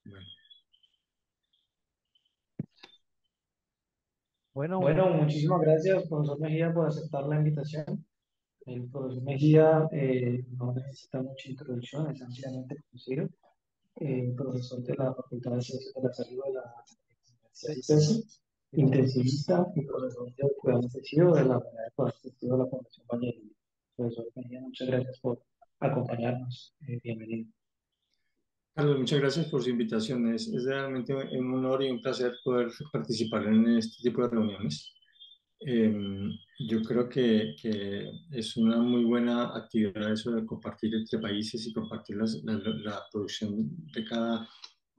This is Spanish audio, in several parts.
Bueno, Bueno, Bueno, muchísimas gracias, profesor Mejía, por aceptar la invitación. El profesor Mejía no necesita mucha introducción, es ampliamente conocido, profesor de la Facultad de Ciencias de la Salud de la Universidad ICESI, intensivista y profesor de cuidados intensivos de la Unidad de cuidados intensivos de la Fundación Valladolid. Profesor Mejía, muchas gracias por acompañarnos. Bienvenido. Carlos, muchas gracias por su invitación. Es realmente un honor y un placer poder participar en este tipo de reuniones. Eh, yo creo que es una muy buena actividad eso de compartir entre países y compartir la producción de cada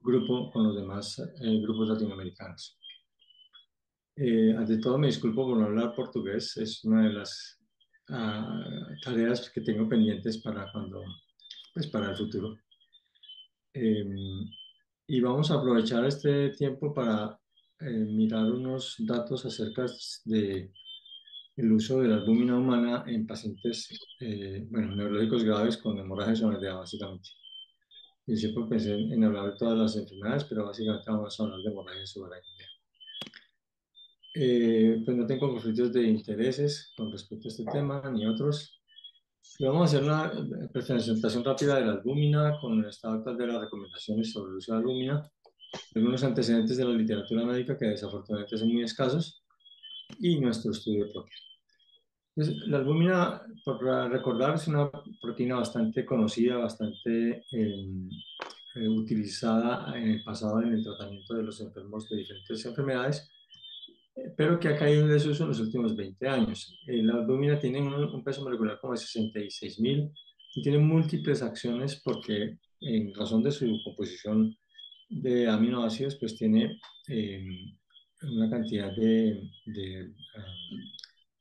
grupo con los demás grupos latinoamericanos. Ante todo, me disculpo por no hablar portugués. Es una de las tareas que tengo pendientes para pues para el futuro. Eh, y vamos a aprovechar este tiempo para mirar unos datos acerca de el uso de la albúmina humana en pacientes, bueno, neurológicos graves con hemorragia subarachnoidea, básicamente. Yo siempre pensé en hablar de todas las enfermedades, pero básicamente vamos a hablar de hemorragia subarachnoidea. Pues no tengo conflictos de intereses con respecto a este tema ni otros. Y vamos a hacer una presentación rápida de la albúmina con el estado actual de las recomendaciones sobre el uso de albúmina, algunos antecedentes de la literatura médica que desafortunadamente son muy escasos y nuestro estudio propio. Entonces, la albúmina, por recordar, es una proteína bastante conocida, bastante utilizada en el pasado en el tratamiento de los enfermos de diferentes enfermedades, pero que ha caído en desuso en los últimos 20 años. La albúmina tiene un peso molecular como de 66.000 y tiene múltiples acciones porque en razón de su composición de aminoácidos, pues tiene eh, una cantidad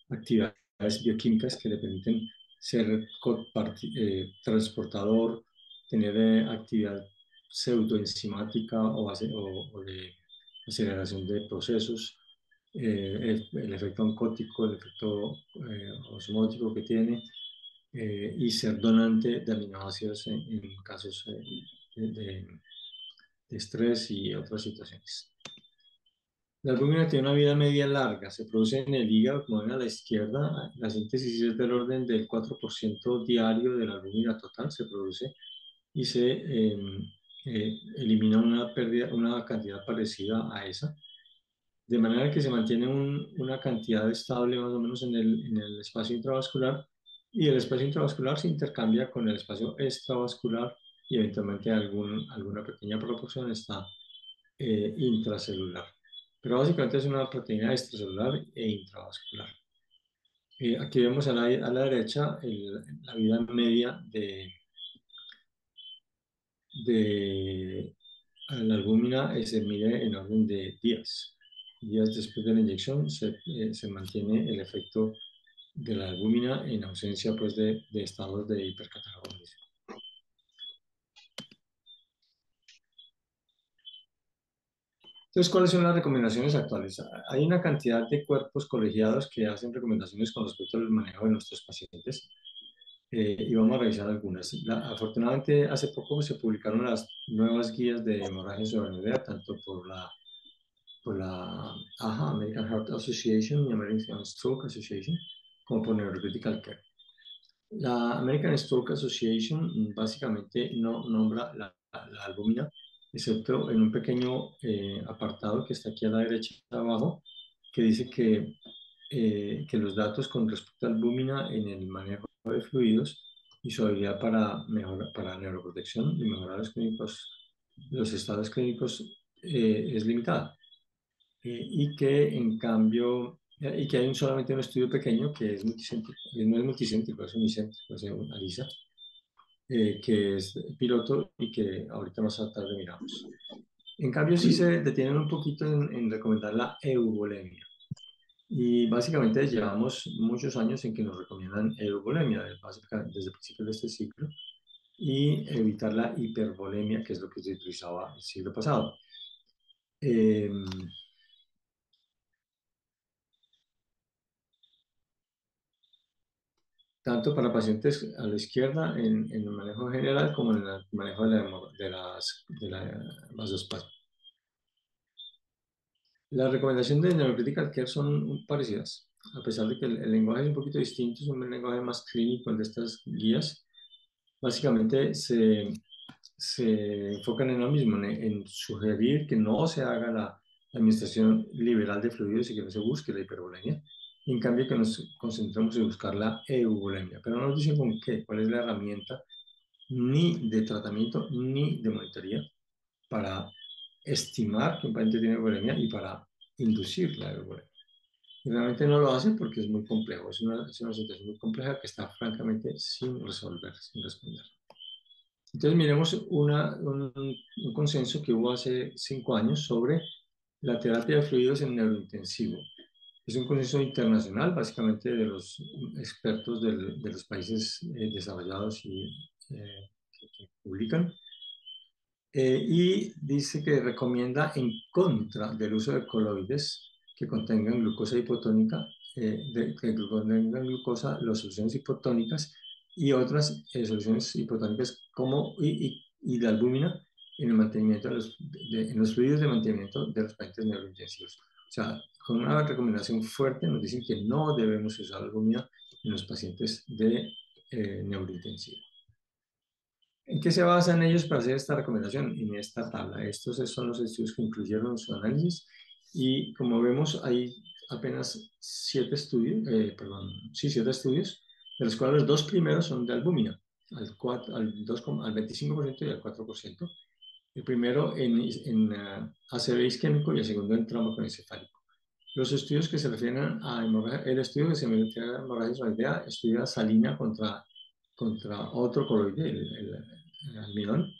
actividades bioquímicas que le permiten ser transportador, tener actividad pseudoenzimática o de aceleración de procesos, el efecto oncótico, el efecto osmótico que tiene, y ser donante de aminoácidos en casos de estrés y otras situaciones. La albúmina tiene una vida media larga, se produce en el hígado, como ven a la izquierda, la síntesis es del orden del 4% diario de la albúmina total, se produce y se elimina una cantidad parecida a esa, de manera que se mantiene una cantidad estable más o menos en el espacio intravascular y el espacio intravascular se intercambia con el espacio extravascular y eventualmente alguna pequeña proporción está intracelular. Pero básicamente es una proteína extracelular e intravascular. Aquí vemos a la derecha la vida media de la albúmina, se mide en orden de días. Días después de la inyección se mantiene el efecto de la albúmina en ausencia pues, de estados de hipercatabolicismo. Entonces, ¿cuáles son las recomendaciones actuales? Hay una cantidad de cuerpos colegiados que hacen recomendaciones con respecto al manejo de nuestros pacientes y vamos a revisar algunas. Afortunadamente, hace poco se publicaron las nuevas guías de hemorragia subarachnoidea, tanto por la AHA, American Heart Association y American Stroke Association, como por Neurocritical Care. La American Stroke Association básicamente no nombra la albúmina, excepto en un pequeño apartado que está aquí a la derecha abajo, que dice que los datos con respecto a albúmina en el manejo de fluidos y su habilidad para neuroprotección y mejorar los estados clínicos es limitada. Y que en cambio, y que hay solamente un estudio pequeño que es multicéntrico, no es multicéntrico, es unicéntrico, es ALISA, que es piloto y que ahorita más tarde miramos. En cambio, sí se detienen un poquito en recomendar la euvolemia. Y básicamente llevamos muchos años en que nos recomiendan euvolemia, desde principios de este ciclo, y evitar la hipervolemia, que es lo que se utilizaba el siglo pasado. Eh, tanto para pacientes a la izquierda en el manejo general como en el manejo de la vasospasmo. Las recomendaciones de Neurocritical Care son parecidas, a pesar de que el lenguaje es un poquito distinto, es un lenguaje más clínico el de estas guías. Básicamente se enfocan en lo mismo, en sugerir que no se haga la administración liberal de fluidos y que no se busque la hipervolemia. En cambio, que nos concentremos en buscar la euvolemia. Pero no nos dicen con qué, cuál es la herramienta ni de tratamiento ni de monitoría para estimar que un paciente tiene euvolemia y para inducir la euvolemia. Y realmente no lo hace porque es muy complejo, es una situación muy compleja que está francamente sin resolver, sin responder. Entonces miremos un consenso que hubo hace 5 años sobre la terapia de fluidos en neurointensivo. Es un consenso internacional, básicamente de los expertos de los países desarrollados y que publican. Y dice que recomienda en contra del uso de coloides que contengan glucosa hipotónica, que contengan glucosa, las soluciones hipotónicas y otras soluciones hipotónicas como y de albúmina en el mantenimiento en los fluidos de mantenimiento de los pacientes neurointensivos. O sea, con una recomendación fuerte nos dicen que no debemos usar albúmina en los pacientes de neurointensivo. ¿En qué se basan ellos para hacer esta recomendación? En esta tabla. Estos son los estudios que incluyeron su análisis y como vemos hay apenas 7 estudios, de los cuales los 2 primeros son de albúmina, al 25% y al 4%. El primero en ACV isquémico y el segundo en trauma encefálico. Los estudios que se refieren a hemorragia, el estudio que se refiere a hemorragia esofágica estudia salina contra otro coloide, el almidón,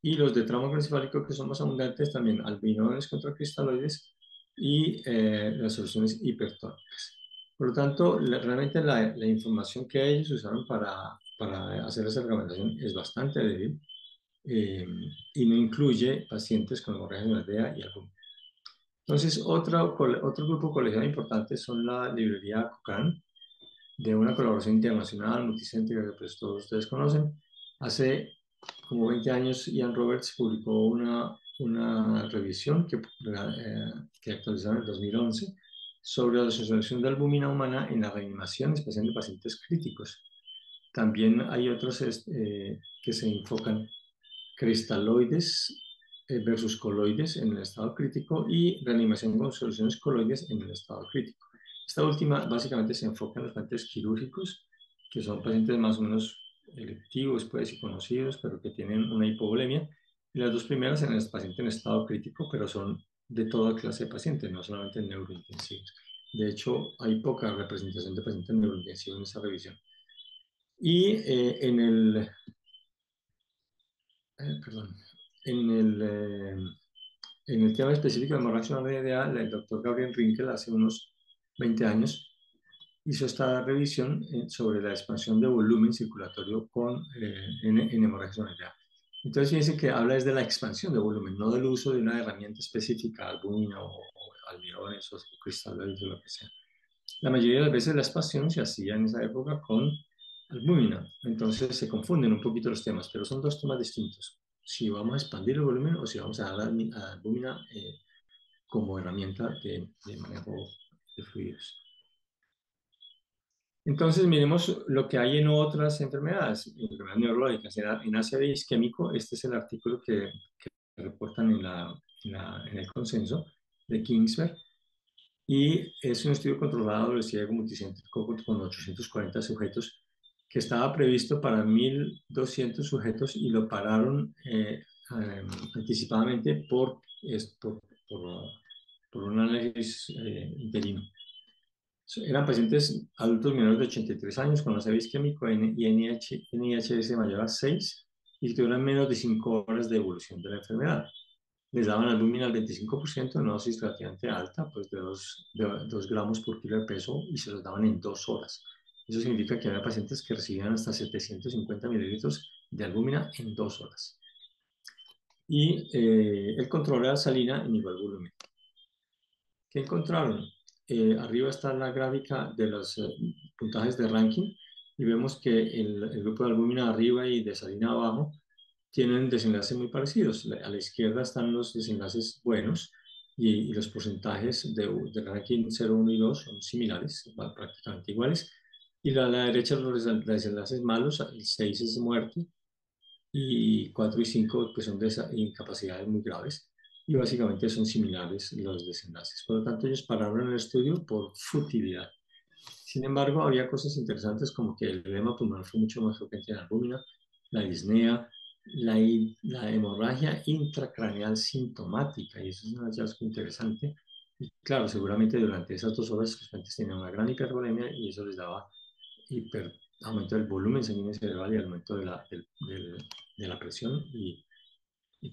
y los de trauma encefálico que son más abundantes también, almidones contra cristaloides y las soluciones hipertónicas. Por lo tanto, realmente la información que ellos usaron para hacer esa recomendación es bastante débil y no incluye pacientes con hemorragia hemorrágica y albúmina. Entonces, otro grupo colegiado importante son la librería Cochrane, de una colaboración internacional multicéntrica que pues todos ustedes conocen. Hace como 20 años Ian Roberts publicó una revisión que actualizaron en el 2011 sobre la asociación de albúmina humana en la reanimación, especialmente en pacientes críticos. También hay otros que se enfocan cristaloides versus coloides en el estado crítico y reanimación con soluciones coloides en el estado crítico. Esta última básicamente se enfoca en los pacientes quirúrgicos, que son pacientes más o menos electivos pues, y conocidos, pero que tienen una hipovolemia. Y las 2 primeras en el paciente en estado crítico, pero son de toda clase de pacientes, no solamente neurointensivos. De hecho, hay poca representación de pacientes neurointensivos en esa revisión. Y perdón, en en el tema específico de hemorragia RDA, el doctor Gabriel Rinkel hace unos 20 años hizo esta revisión sobre la expansión de volumen circulatorio en hemorragia RDA. Entonces fíjense que habla desde la expansión de volumen, no del uso de una herramienta específica, albúmina o almidones o cristaloides o lo que sea. La mayoría de las veces la expansión se hacía en esa época con albúmina, entonces se confunden un poquito los temas, pero son 2 temas distintos. Si vamos a expandir el volumen o si vamos a dar a albúmina como herramienta de manejo de fluidos. Entonces, miremos lo que hay en otras enfermedades neurológicas. En ACV isquémico, este es el artículo que reportan en el consenso de Kingsberg. Y es un estudio controlado de ciego multicéntrico con 840 sujetos que estaba previsto para 1.200 sujetos y lo pararon anticipadamente por un análisis interino. Eran pacientes adultos menores de 83 años con ACV isquémico y NIHS mayor a 6 y que tuvieran menos de 5 horas de evolución de la enfermedad. Les daban albúmina al 25%, una dosis relativamente alta, pues de 2 gramos por kilo de peso, y se los daban en 2 horas. Eso significa que había pacientes que recibían hasta 750 mililitros de albúmina en 2 horas. Y el control era salina en igual volumen. ¿Qué encontraron? Arriba está la gráfica de los puntajes de ranking y vemos que el grupo de albúmina arriba y de salina abajo tienen desenlaces muy parecidos. A la izquierda están los desenlaces buenos y los porcentajes de ranking 0, 1 y 2 son similares, prácticamente iguales. Y a la derecha los desenlaces malos, el 6 es muerte y 4 y 5 pues son de incapacidades muy graves. Y básicamente son similares los desenlaces. Por lo tanto, ellos pararon el estudio por futilidad. Sin embargo, había cosas interesantes como que el edema pulmonar fue mucho más frecuente en albúmina, la disnea, la hemorragia intracraneal sintomática, y eso es un hallazgo interesante. Y claro, seguramente durante esas 2 horas los pacientes tenían una gran hipervolemia y eso les daba aumento del volumen sanguíneo cerebral y aumento de la presión y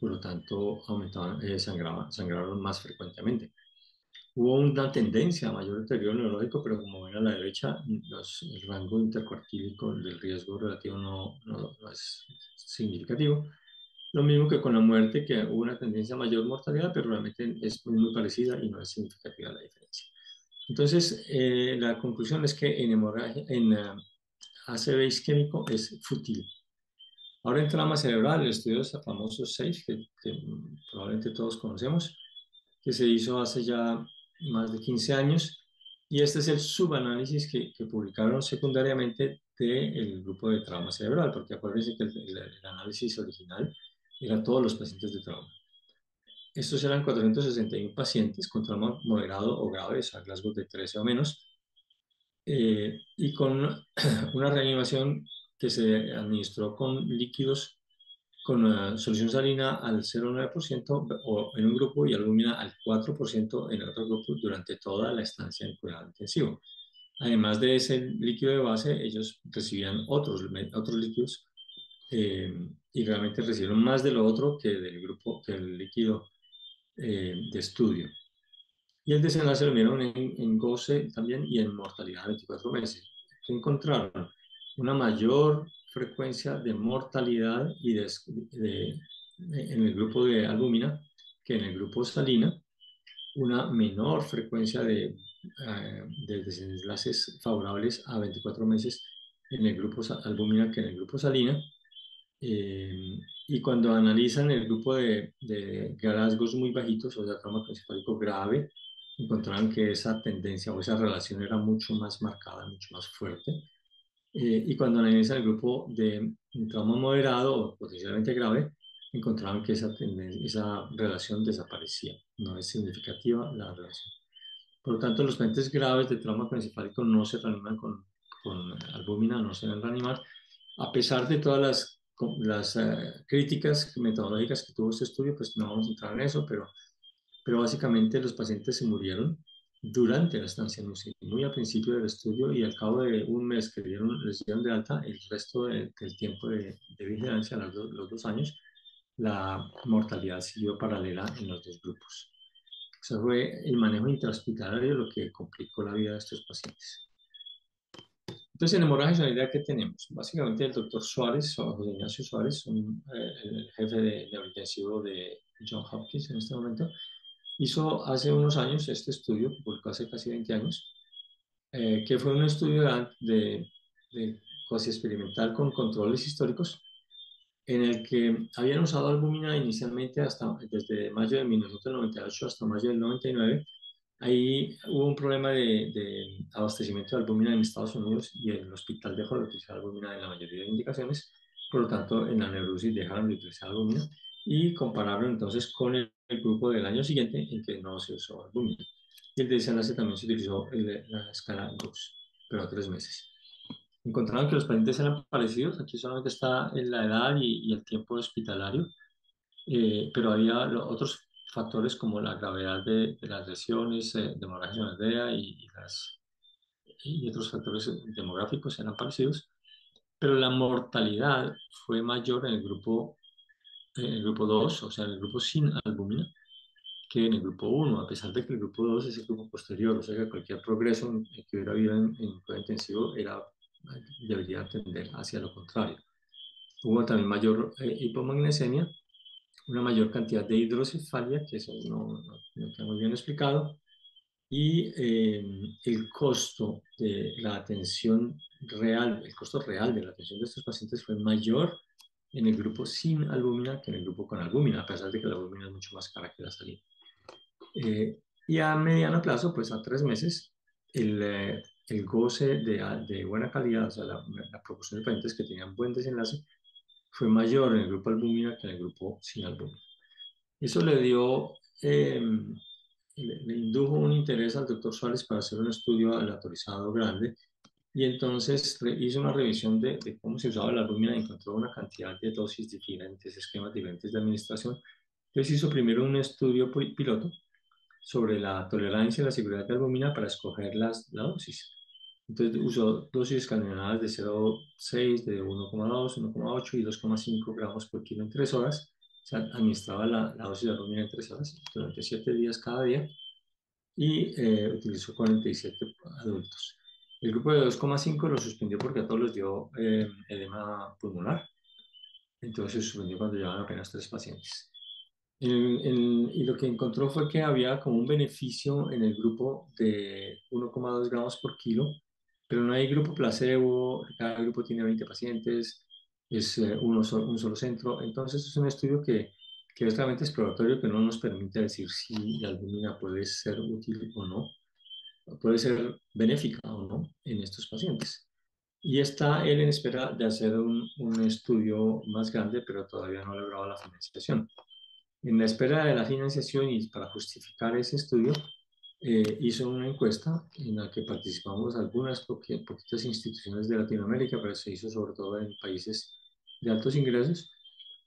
por lo tanto aumentaban, sangraron más frecuentemente. Hubo una tendencia a mayor deterioro neurológico, pero como ven a la derecha, el rango intercuartílico del riesgo relativo no es significativo. Lo mismo que con la muerte, que hubo una tendencia a mayor mortalidad, pero realmente es muy parecida y no es significativa la diferencia. Entonces, la conclusión es que en hemorragia, en ACV isquémico es fútil. Ahora en trauma cerebral, el estudio de famoso SAFE, que probablemente todos conocemos, que se hizo hace ya más de 15 años, y este es el subanálisis que publicaron secundariamente del grupo de trauma cerebral, porque acuérdense que el análisis original era todos los pacientes de trauma. Estos eran 461 pacientes con trauma moderado o grave, o sea, Glasgow de 13 o menos, y con una reanimación que se administró con líquidos con solución salina al 0,9% o en un grupo y albúmina al 4% en otro grupo durante toda la estancia en cuidado intensivo. Además de ese líquido de base, ellos recibían otros líquidos y realmente recibieron más de lo otro que del grupo, que el líquido de estudio. Y el desenlace lo vieron en goce también y en mortalidad a 24 meses. ¿Qué encontraron? Una mayor frecuencia de mortalidad en el grupo de albúmina que en el grupo salina, una menor frecuencia de desenlaces favorables a 24 meses en el grupo albúmina que en el grupo salina. Y cuando analizan el grupo de rasgos muy bajitos, o sea, trauma craneoencefálico grave, encontraron que esa tendencia o esa relación era mucho más marcada, mucho más fuerte. Y cuando analizan el grupo de trauma moderado o potencialmente grave, encontraron que esa relación desaparecía. No es significativa la relación. Por lo tanto, los pacientes graves de trauma craneoencefálico no se reaniman con albúmina, no se deben reanimar, a pesar de todas las críticas metodológicas que tuvo este estudio, pues no vamos a entrar en eso, pero básicamente los pacientes se murieron durante la estancia en UCI, muy al principio del estudio y al cabo de un mes que les dieron de alta, el resto del tiempo de vigilancia, los 2 años, la mortalidad siguió paralela en los dos grupos. O sea, fue el manejo intrahospitalario lo que complicó la vida de estos pacientes. Entonces, en hemorragia sanitaria, ¿qué tenemos? Básicamente, el doctor Suárez, o José Ignacio Suárez, el jefe de neurointensivo de John Hopkins en este momento, hizo hace unos años este estudio, publicó hace casi 20 años, que fue un estudio de cuasi experimental con controles históricos, en el que habían usado albúmina inicialmente desde mayo de 1998 hasta mayo del 99. Ahí hubo un problema de abastecimiento de albúmina en Estados Unidos y el hospital dejó de utilizar albúmina en la mayoría de indicaciones, por lo tanto en la neurosis dejaron de utilizar albúmina y compararon entonces con el grupo del año siguiente en que no se usó albúmina. Y el desenlace también se utilizó la escala GOS, pero a 3 meses. Encontraron que los pacientes eran parecidos, aquí solamente está en la edad y el tiempo hospitalario, pero había otros factores como la gravedad de las lesiones, de hemorragia cerebral y otros factores demográficos eran parecidos, pero la mortalidad fue mayor en el grupo 2, o sea, en el grupo sin albúmina, que en el grupo 1, a pesar de que el grupo 2 es el grupo posterior, o sea que cualquier progreso que hubiera habido en cuidado intensivo debería tender hacia lo contrario. Hubo también mayor hipomagnesemia, una mayor cantidad de hidrocefalia, que eso no queda muy bien explicado, y el costo de la atención real, el costo real de la atención de estos pacientes fue mayor en el grupo sin albúmina que en el grupo con albúmina, a pesar de que la albúmina es mucho más cara que la salina. Y a mediano plazo, pues a 3 meses, el goce de buena calidad, o sea, la proporción de pacientes que tenían buen desenlace, fue mayor en el grupo albúmina que en el grupo sin albúmina. Eso le dio, le indujo un interés al doctor Suárez para hacer un estudio aleatorizado grande y entonces hizo una revisión de cómo se usaba la albúmina y encontró una cantidad de dosis diferentes, esquemas diferentes de administración. Entonces hizo primero un estudio piloto sobre la tolerancia y la seguridad de albúmina para escoger la dosis. Entonces usó dosis escalonadas de 0,6, de 1,2, 1,8 y 2,5 gramos por kilo en 3 horas. O sea, administraba la dosis de albúmina en 3 horas durante 7 días cada día y utilizó 47 adultos. El grupo de 2,5 lo suspendió porque a todos les dio edema pulmonar. Entonces se suspendió cuando llevaban apenas 3 pacientes. Y lo que encontró fue que había como un beneficio en el grupo de 1,2 gramos por kilo, pero no hay grupo placebo, cada grupo tiene 20 pacientes, es un solo centro. Entonces es un estudio que es realmente exploratorio, que no nos permite decir si la albúmina puede ser útil o no, puede ser benéfica o no en estos pacientes. Y está él en espera de hacer un estudio más grande, pero todavía no ha logrado la financiación. En la espera de la financiación y para justificar ese estudio, hizo una encuesta en la que participamos algunas poquitas instituciones de Latinoamérica, pero se hizo sobre todo en países de altos ingresos.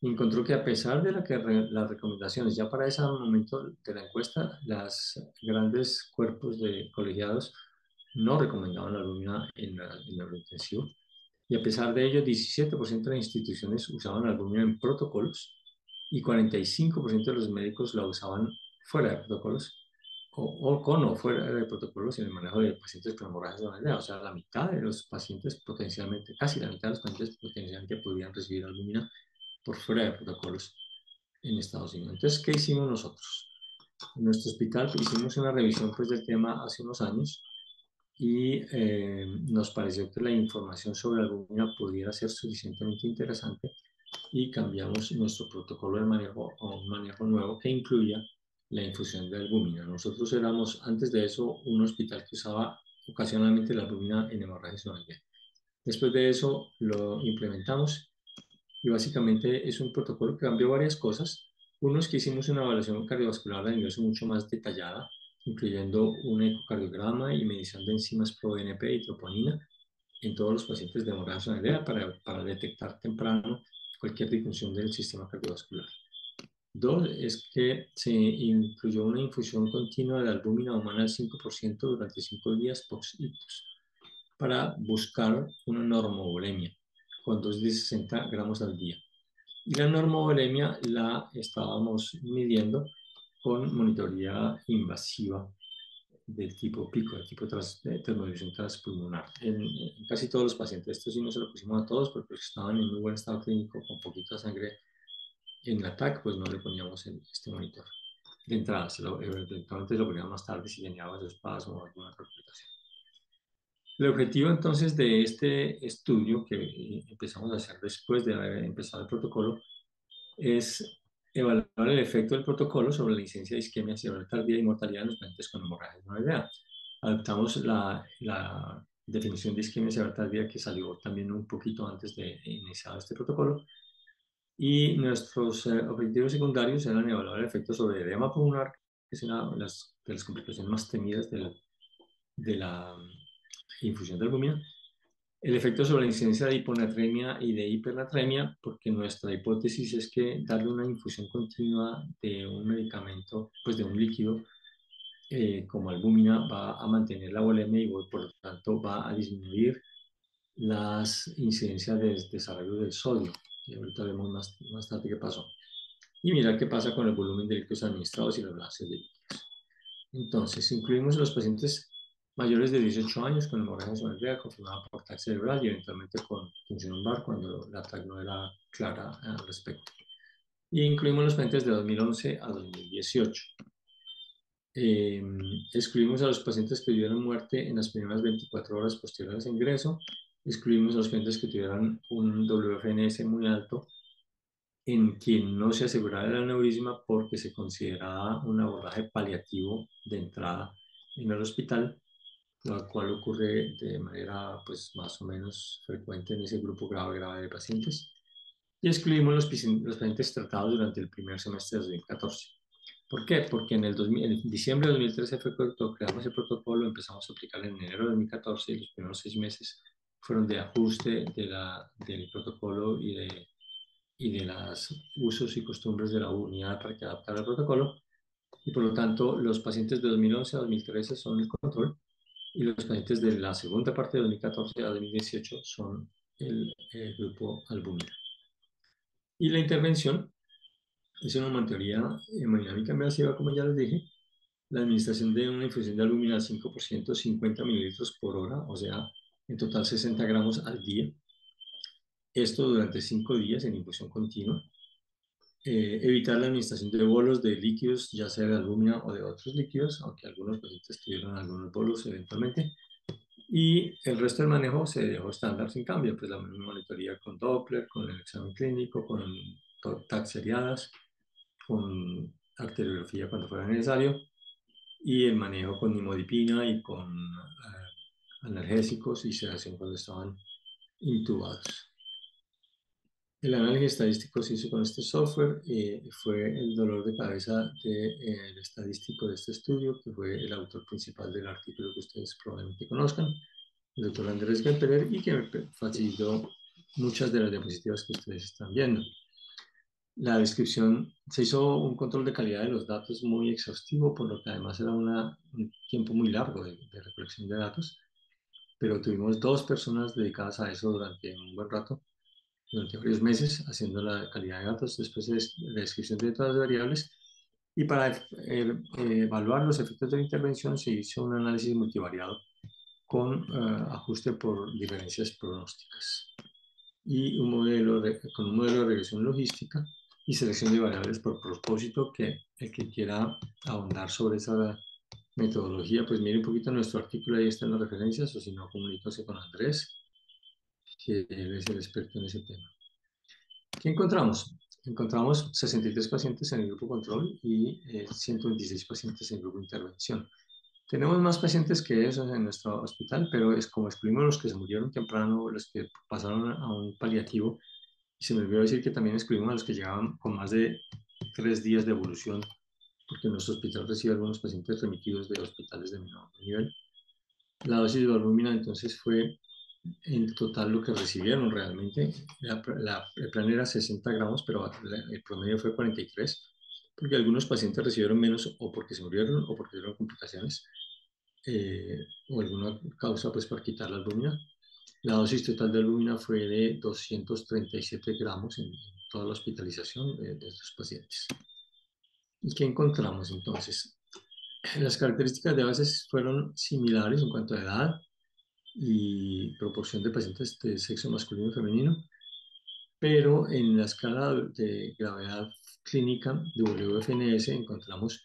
Y encontró que a pesar de las recomendaciones, ya para ese momento de la encuesta, los grandes cuerpos de colegiados no recomendaban la albúmina en neurointensivo. Y a pesar de ello, 17% de las instituciones usaban albúmina en protocolos y 45% de los médicos la usaban fuera de protocolos o con o fuera de protocolos en el manejo de pacientes con hemorragias de bandera. O sea, la mitad de los pacientes potencialmente, casi la mitad de los pacientes potencialmente podían recibir albúmina por fuera de protocolos en Estados Unidos. Entonces, ¿qué hicimos nosotros? En nuestro hospital hicimos una revisión pues, del tema hace unos años y nos pareció que la información sobre la albúmina pudiera ser suficientemente interesante y cambiamos nuestro protocolo de manejo a un manejo nuevo que incluya la infusión de albúmina. Nosotros éramos, antes de eso, un hospital que usaba ocasionalmente la albúmina en hemorragias no. Después de eso lo implementamos y básicamente es un protocolo que cambió varias cosas. Uno es que hicimos una evaluación cardiovascular de ingreso mucho más detallada, incluyendo un ecocardiograma y medición de enzimas ProBNP y troponina en todos los pacientes de hemorragia cerebral para detectar temprano cualquier disfunción del sistema cardiovascular. Dos, es que se incluyó una infusión continua de albúmina humana al 5% durante 5 días post-ictus para buscar una normovolemia con dosis de 60 gramos al día. Y la normovolemia la estábamos midiendo con monitoría invasiva del tipo pico, del tipo de termovisión transpulmonar. En casi todos los pacientes, esto sí no se lo pusimos a todos porque estaban en muy buen estado clínico, con poquita sangre en la TAC, pues no le poníamos este monitor. De entrada, eventualmente lo poníamos más tarde si tenía vasospasmo o alguna complicación. El objetivo entonces de este estudio que empezamos a hacer después de haber empezado el protocolo es evaluar el efecto del protocolo sobre la incidencia de isquemia cerebral tardía y mortalidad en los pacientes con hemorragia no idea. Adaptamos la definición de isquemia cerebral tardía que salió también un poquito antes de iniciar este protocolo y nuestros objetivos secundarios eran evaluar el efecto sobre edema pulmonar, que es una de las complicaciones más temidas de la infusión de albúmina, el efecto sobre la incidencia de hiponatremia y de hipernatremia, porque nuestra hipótesis es que darle una infusión continua de un medicamento, pues de un líquido como albúmina, va a mantener la volemia y por lo tanto va a disminuir las incidencias de desarrollo del sodio. Y ahorita vemos más tarde qué pasó. Y mirar qué pasa con el volumen de líquidos administrados y los balances de líquidos. Entonces, incluimos a los pacientes mayores de 18 años con hemorragia cerebral confirmada por TAC cerebral y eventualmente con función lumbar cuando la TAC no era clara al respecto. Y incluimos los pacientes de 2011 a 2018. Eh, Excluimos a los pacientes que tuvieran muerte en las primeras 24 horas posteriores a ingreso. Excluimos a los pacientes que tuvieran un WFNS muy alto en quien no se asegurara el aneurisma porque se consideraba un abordaje paliativo de entrada en el hospital, lo cual ocurre de manera pues, más o menos frecuente en ese grupo grave de pacientes. Y excluimos los pacientes tratados durante el primer semestre de 2014. ¿Por qué? Porque en diciembre de 2013 fue cuando creamos el protocolo, empezamos a aplicarlo en enero de 2014 y los primeros 6 meses fueron de ajuste del protocolo y de los usos y costumbres de la unidad para que adaptara el protocolo. Y por lo tanto, los pacientes de 2011 a 2013 son el control y los pacientes de la segunda parte de 2014 a 2018 son el grupo albúmina. Y la intervención es una monitoría hemodinámica invasiva, como ya les dije, la administración de una infusión de albúmina al 5%, 50 mililitros por hora, o sea, en total 60 gramos al día. Esto durante 5 días en infusión continua. Evitar la administración de bolos de líquidos, ya sea de albúmina o de otros líquidos, aunque algunos pacientes tuvieron algunos bolos eventualmente. Y el resto del manejo se dejó estándar sin cambio, pues la monitoría con Doppler, con el examen clínico, con TAC seriadas, con arteriografía cuando fuera necesario, y el manejo con nimodipina y con analgésicos y sedación cuando estaban intubados. El análisis estadístico se hizo con este software. Fue el dolor de cabeza del estadístico de este estudio, que fue el autor principal del artículo que ustedes probablemente conozcan, el doctor Andrés Gelperer, y que me facilitó muchas de las diapositivas que ustedes están viendo. La descripción, se hizo un control de calidad de los datos muy exhaustivo, por lo que además era un tiempo muy largo de recolección de datos, pero tuvimos 2 personas dedicadas a eso durante un buen rato, durante varios meses, haciendo la calidad de datos, después de la descripción de todas las variables. Y para evaluar los efectos de la intervención se hizo un análisis multivariado con ajuste por diferencias pronósticas y con un modelo de regresión logística y selección de variables por propósito, que el que quiera ahondar sobre esa metodología, pues mire un poquito nuestro artículo, ahí están las referencias, o si no, comuníquese con Andrés, que él es el experto en ese tema. ¿Qué encontramos? Encontramos 63 pacientes en el grupo control y 126 pacientes en el grupo intervención. Tenemos más pacientes que esos en nuestro hospital, pero es como excluimos los que se murieron temprano, los que pasaron a un paliativo, y se me olvidó decir que también excluimos a los que llegaban con más de 3 días de evolución, porque nuestro hospital recibe algunos pacientes remitidos de hospitales de menor nivel. La dosis de albúmina entonces fue en total lo que recibieron realmente. El plan era 60 gramos, pero el promedio fue 43, porque algunos pacientes recibieron menos o porque se murieron o porque tuvieron complicaciones o alguna causa pues para quitar la albúmina. La dosis total de albúmina fue de 237 gramos en toda la hospitalización de estos pacientes. ¿Y qué encontramos entonces? Las características de bases fueron similares en cuanto a edad y proporción de pacientes de sexo masculino y femenino, pero en la escala de gravedad clínica de WFNS encontramos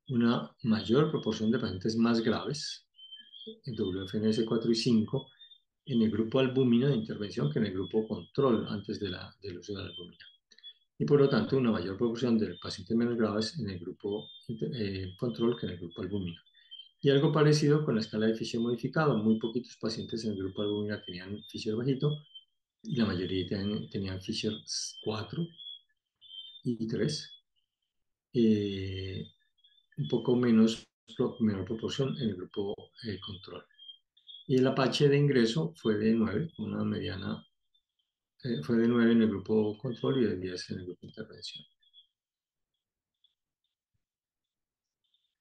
una mayor proporción de pacientes más graves, en WFNS 4 y 5, en el grupo albúmina de intervención que en el grupo control antes del uso de la albúmina. Y por lo tanto, una mayor proporción de pacientes menos graves en el grupo control que en el grupo albúmina. Y algo parecido con la escala de Fisher modificado. Muy poquitos pacientes en el grupo albúmina tenían Fisher bajito y la mayoría tenían Fisher 4 y 3. Un poco menor proporción en el grupo control. Y el Apache de ingreso fue de 9, una mediana, fue de 9 en el grupo control y de 10 en el grupo intervención.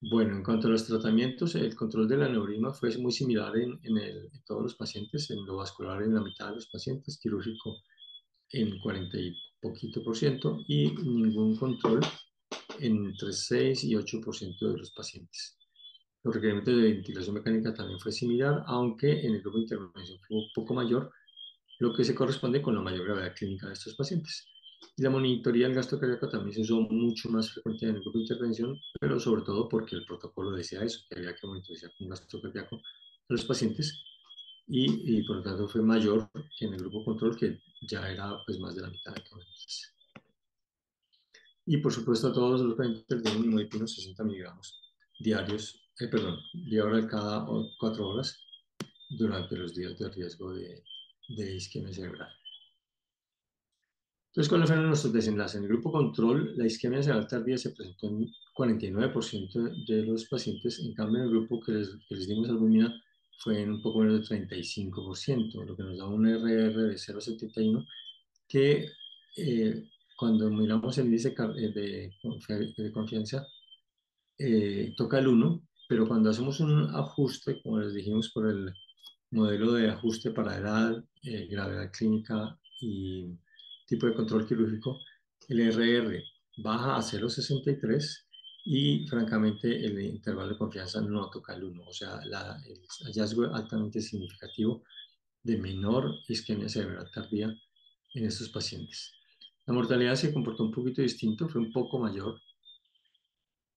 Bueno, en cuanto a los tratamientos, el control del aneurisma fue muy similar en todos los pacientes, en lo vascular en la mitad de los pacientes, quirúrgico en 40 y poquito por ciento y ningún control entre 6 y 8% de los pacientes. Los requerimientos de ventilación mecánica también fue similar, aunque en el grupo de intervención fue un poco mayor, lo que se corresponde con la mayor gravedad clínica de estos pacientes. Y la monitoría del gasto cardíaco también se usó mucho más frecuente en el grupo de intervención, pero sobre todo porque el protocolo decía eso, que había que monitorizar con gasto cardíaco a los pacientes y por lo tanto fue mayor que en el grupo control, que ya era pues más de la mitad de caballeros. Y por supuesto todos los pacientes de un de 60 miligramos diarios, perdón, de hora cada 4 horas durante los días de riesgo de isquemia cerebral. Entonces, ¿cuáles fueron nuestros desenlaces? En el grupo control, la isquemia cerebral tardía se presentó en 49% de los pacientes, en cambio en el grupo que les dimos albumina fue en un poco menos de 35%, lo que nos da un RR de 0,71, que cuando miramos el índice de confianza, toca el 1, pero cuando hacemos un ajuste, como les dijimos, por el modelo de ajuste para edad, gravedad clínica y tipo de control quirúrgico, el RR baja a 0,63 y francamente el intervalo de confianza no toca el 1, o sea, el hallazgo altamente significativo de menor isquemia cerebral tardía en estos pacientes. La mortalidad se comportó un poquito distinto, fue un poco mayor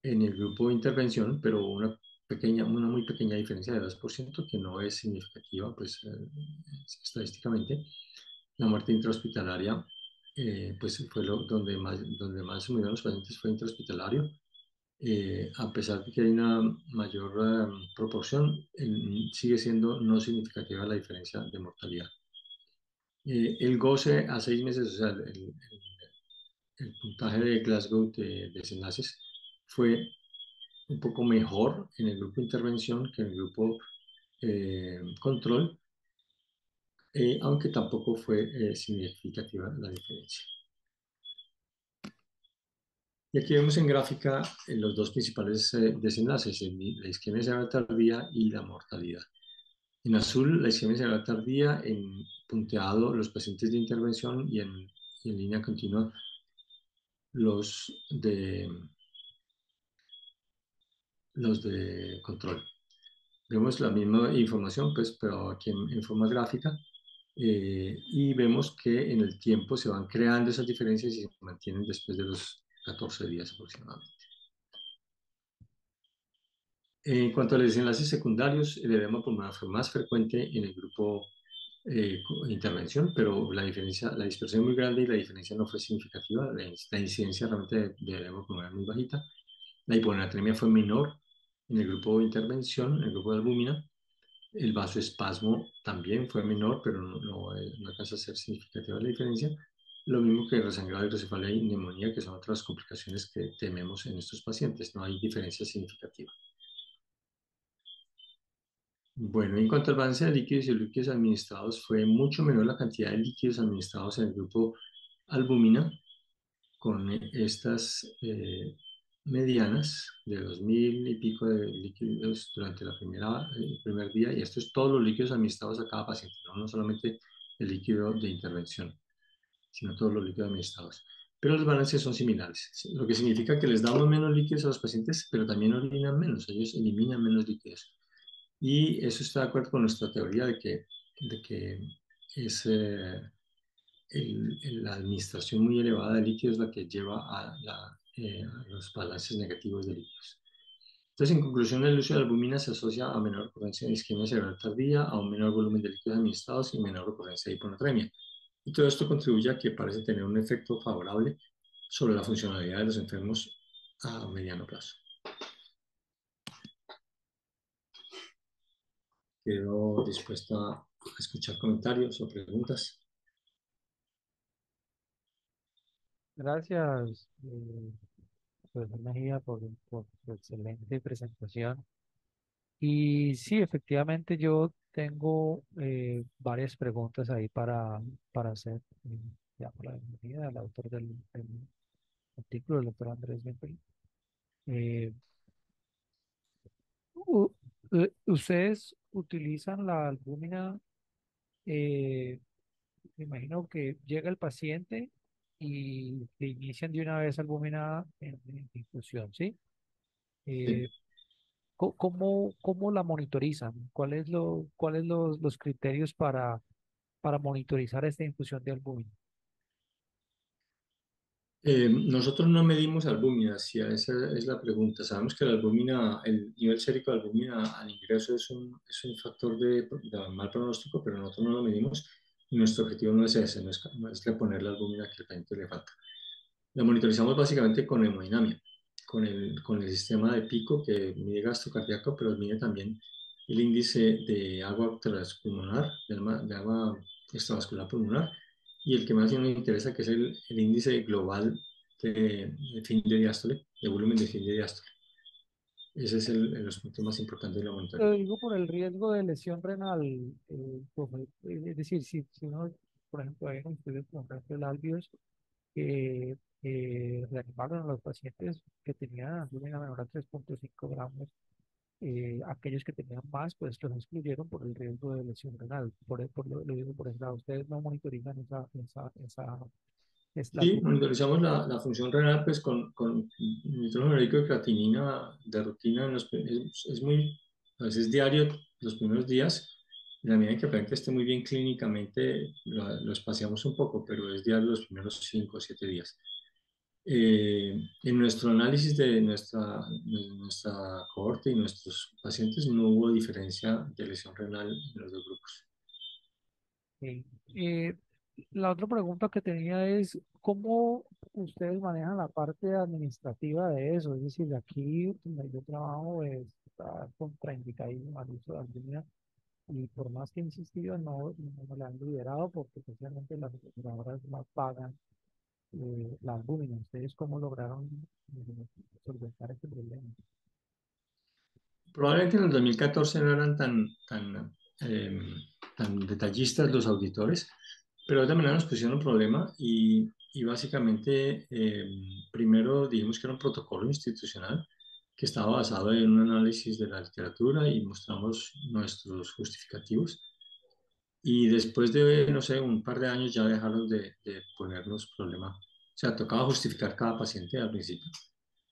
en el grupo de intervención, pero una muy pequeña diferencia de 2% que no es significativa, pues estadísticamente. La muerte intrahospitalaria, pues fue donde más se murieron los pacientes fue intrahospitalario. A pesar de que hay una mayor proporción, sigue siendo no significativa la diferencia de mortalidad. El goce a 6 meses, o sea, el puntaje de Glasgow de desenlaces fue un poco mejor en el grupo de intervención que en el grupo control, aunque tampoco fue significativa la diferencia. Y aquí vemos en gráfica los dos principales desenlaces, la isquemia cerebral tardía y la mortalidad. En azul, la isquemia cerebral tardía, en punteado los pacientes de intervención y en línea continua los de, los de control. Vemos la misma información, pues, pero aquí en forma gráfica, y vemos que en el tiempo se van creando esas diferencias y se mantienen después de los 14 días aproximadamente. En cuanto a los desenlaces secundarios, el edema pulmonar fue más frecuente en el grupo de intervención, pero la dispersión es muy grande y la diferencia no fue significativa. La incidencia realmente de edema pulmonar es muy bajita. La hiponatremia fue menor en el grupo de intervención, en el grupo de albúmina. El vasoespasmo también fue menor, pero no alcanza a ser significativa la diferencia. Lo mismo que resangrado, hidrocefalia y neumonía, que son otras complicaciones que tememos en estos pacientes. No hay diferencia significativa. Bueno, en cuanto al balance de líquidos y líquidos administrados, fue mucho menor la cantidad de líquidos administrados en el grupo albúmina, con estas medianas de 2000 y pico de líquidos durante el primer día, y esto es todos los líquidos administrados a cada paciente, no solamente el líquido de intervención, sino todos los líquidos administrados. Pero los balances son similares, lo que significa que les damos menos líquidos a los pacientes, pero también orinan menos, ellos eliminan menos líquidos. Y eso está de acuerdo con nuestra teoría de que es la administración muy elevada de líquidos la que lleva a los balances negativos de líquidos. Entonces, en conclusión, el uso de albumina se asocia a menor ocurrencia de isquemia cerebral tardía, a un menor volumen de líquidos administrados y menor ocurrencia de hiponatremia. Y todo esto contribuye a que parece tener un efecto favorable sobre la funcionalidad de los enfermos a mediano plazo. Quedo dispuesta a escuchar comentarios o preguntas. Gracias, profesor Mejía, por su excelente presentación. Y sí, efectivamente yo tengo varias preguntas ahí para hacer. Llamo la bienvenida al autor del artículo, el doctor Andrés Benpel. Eh, u- ¿Ustedes utilizan la albúmina? eh, Me imagino que llega el paciente y le inician de una vez albúmina en infusión, ¿sí? Sí. Eh, ¿Cómo la monitorizan? ¿Cuáles los criterios para monitorizar esta infusión de albúmina? Nosotros no medimos albúmina, si esa es la pregunta. Sabemos que la albúmina, el nivel sérico de albúmina al ingreso es un factor de mal pronóstico, pero nosotros no lo medimos y nuestro objetivo no es ese, no es reponer la albúmina que al paciente le falta. La monitorizamos básicamente con hemodinamia, con el sistema de pico que mide gasto cardíaco, pero mide también el índice de agua transpulmonar, de agua extravascular pulmonar, y el que más nos interesa, que es el índice global de fin de diástole, de volumen de fin de diástole. Ese es los puntos más importantes de la Lo monitoreo. digo por el riesgo de lesión renal, es decir, si uno, por ejemplo, hay un estudio con el Albios que reanimaron a los pacientes que tenían albúmina menor a 3,5 gramos. Aquellos que tenían más, pues los excluyeron por el riesgo de lesión renal. Lo digo por ese lado. Ustedes no monitorizan es la Sí, albúmina. monitorizamos la función renal pues con nitrógeno genérico de creatinina de rutina. Es muy, a veces diario los primeros días. En la medida en que el paciente esté muy bien clínicamente, lo espaciamos un poco, pero es diario los primeros 5 o 7 días. En nuestro análisis de nuestra cohorte y nuestros pacientes no hubo diferencia de lesión renal en los dos grupos. Sí. La otra pregunta que tenía es, ¿cómo ustedes manejan la parte administrativa de eso? Es decir, aquí donde yo trabajo está contraindicadísimo al uso de albúmina y por más que he insistido, no me la han liberado porque especialmente las aseguradoras más pagan la albúmina. ¿Ustedes cómo lograron solventar este problema? Probablemente en el 2014 no eran eh, tan detallistas los auditores, pero de todas maneras nos pusieron un problema y básicamente primero dijimos que era un protocolo institucional que estaba basado en un análisis de la literatura y mostramos nuestros justificativos. Y después de, no sé, un par de años ya dejaron de ponernos problema. O sea, tocaba justificar cada paciente al principio,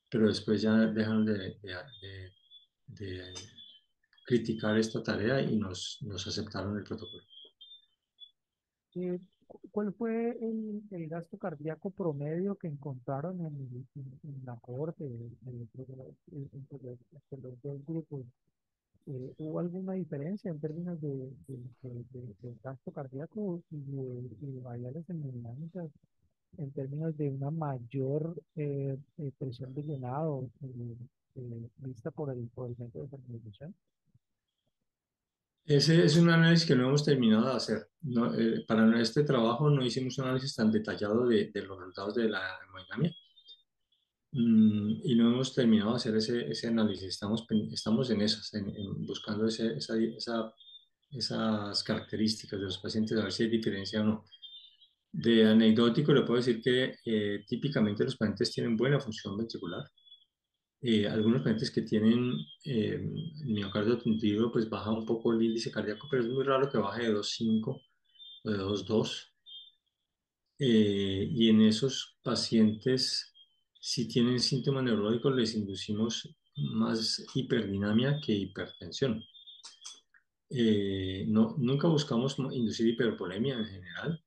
pero después ya dejaron de criticar esta tarea y nos aceptaron el protocolo. ¿Cuál fue el gasto cardíaco promedio que encontraron en la cohorte entre los dos grupos? ¿Hubo alguna diferencia en términos de gasto cardíaco y variables hemodinámicas en términos de una mayor presión de llenado vista por el método de fermentación? Ese es un análisis que no hemos terminado de hacer. Para este trabajo no hicimos un análisis tan detallado de los resultados de la hemodinamia. Y no hemos terminado de hacer ese análisis. Estamos en esas, buscando esas características de los pacientes, a ver si hay diferencia o no. De anecdótico, le puedo decir que típicamente los pacientes tienen buena función ventricular. Algunos pacientes que tienen miocardio tundido, pues baja un poco el índice cardíaco, pero es muy raro que baje de 2,5 o de 2,2. Y en esos pacientes, si tienen síntomas neurológicos, les inducimos más hiperdinamia que hipertensión. Nunca buscamos inducir hipervolemia en general.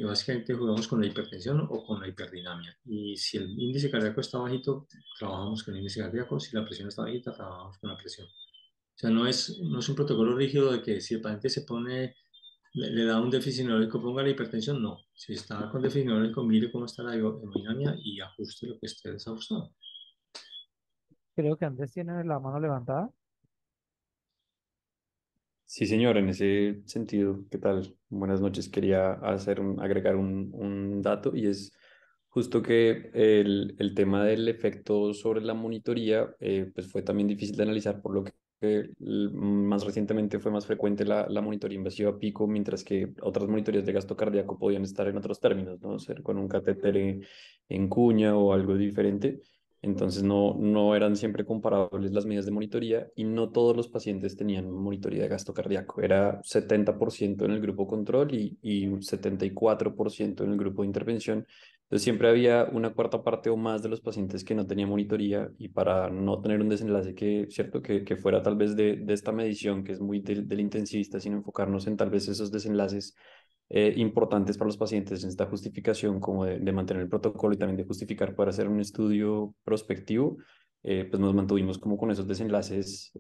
Básicamente jugamos con la hipertensión o con la hiperdinamia. Y si el índice cardíaco está bajito, trabajamos con el índice cardíaco. Si la presión está bajita, trabajamos con la presión. O sea, no es un protocolo rígido de que si el paciente le da un déficit neurológico, ponga la hipertensión. No. Si está con déficit neurológico, mire cómo está la hemodinamia y ajuste lo que esté desajustado. Creo que Andrés tiene la mano levantada. Sí, señor, en ese sentido, ¿qué tal? Buenas noches. Quería agregar un dato y es justo que el tema del efecto sobre la monitoría pues fue también difícil de analizar, por lo que más recientemente fue más frecuente la monitoría invasiva pico, mientras que otras monitorías de gasto cardíaco podían estar en otros términos, ¿no? Ser con un catéter en cuña o algo diferente. Entonces no eran siempre comparables las medidas de monitoría y no todos los pacientes tenían monitoría de gasto cardíaco. Era 70% en el grupo control y un 74% en el grupo de intervención. Entonces siempre había una cuarta parte o más de los pacientes que no tenían monitoría y para no tener un desenlace cierto, que fuera tal vez de esta medición que es muy del intensivista, sino enfocarnos en tal vez esos desenlaces importantes para los pacientes en esta justificación como de mantener el protocolo y también de justificar para hacer un estudio prospectivo, pues nos mantuvimos como con esos desenlaces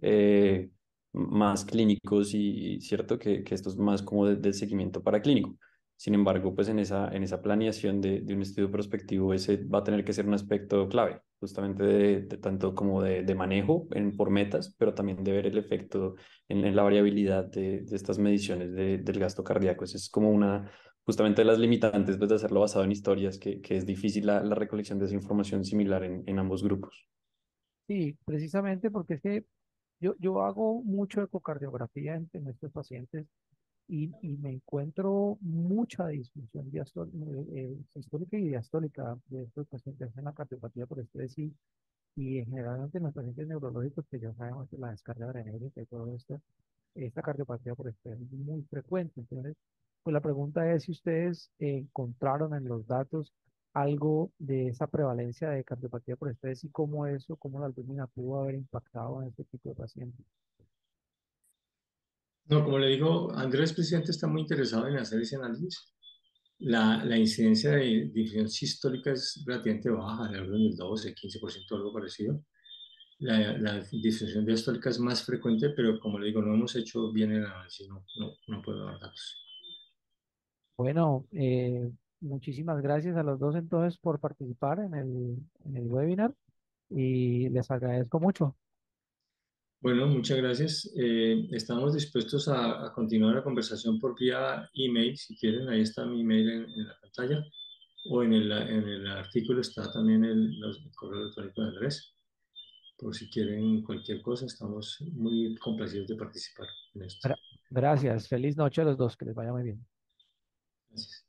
más clínicos y cierto que esto es más como del seguimiento para clínico. Sin embargo, pues en esa planeación de un estudio prospectivo, ese va a tener que ser un aspecto clave, justamente de tanto como de manejo por metas, pero también de ver el efecto en la variabilidad de estas mediciones del gasto cardíaco. Esa es como una, justamente de las limitantes pues, de hacerlo basado en historias, que es difícil la recolección de esa información similar en ambos grupos. Sí, precisamente porque es que yo hago mucho ecocardiografía en estos pacientes y me encuentro mucha disfunción sistólica y diastólica de estos pacientes en la cardiopatía por estrés y generalmente en los pacientes neurológicos que ya sabemos que la descarga adrenérgica y todo esto, esta cardiopatía por estrés es muy frecuente. Entonces, pues la pregunta es si ustedes encontraron en los datos algo de esa prevalencia de cardiopatía por estrés y cómo eso, cómo la albúmina pudo haber impactado en este tipo de pacientes. No, como le digo, Andrés, presidente, está muy interesado en hacer ese análisis. La incidencia de difusión sistólica es relativamente baja, de orden del 12, 15%, algo parecido. La difusión diastólica es más frecuente, pero como le digo, no hemos hecho bien el análisis, no puedo dar datos. Bueno, muchísimas gracias a los dos entonces por participar en el webinar y les agradezco mucho. Bueno, muchas gracias. Estamos dispuestos a continuar la conversación por vía email, si quieren. Ahí está mi email en la pantalla o en el artículo está también el correo electrónico de Andrés. Por si quieren cualquier cosa, estamos muy complacidos de participar en esto. Gracias, feliz noche a los dos, que les vaya muy bien. Gracias.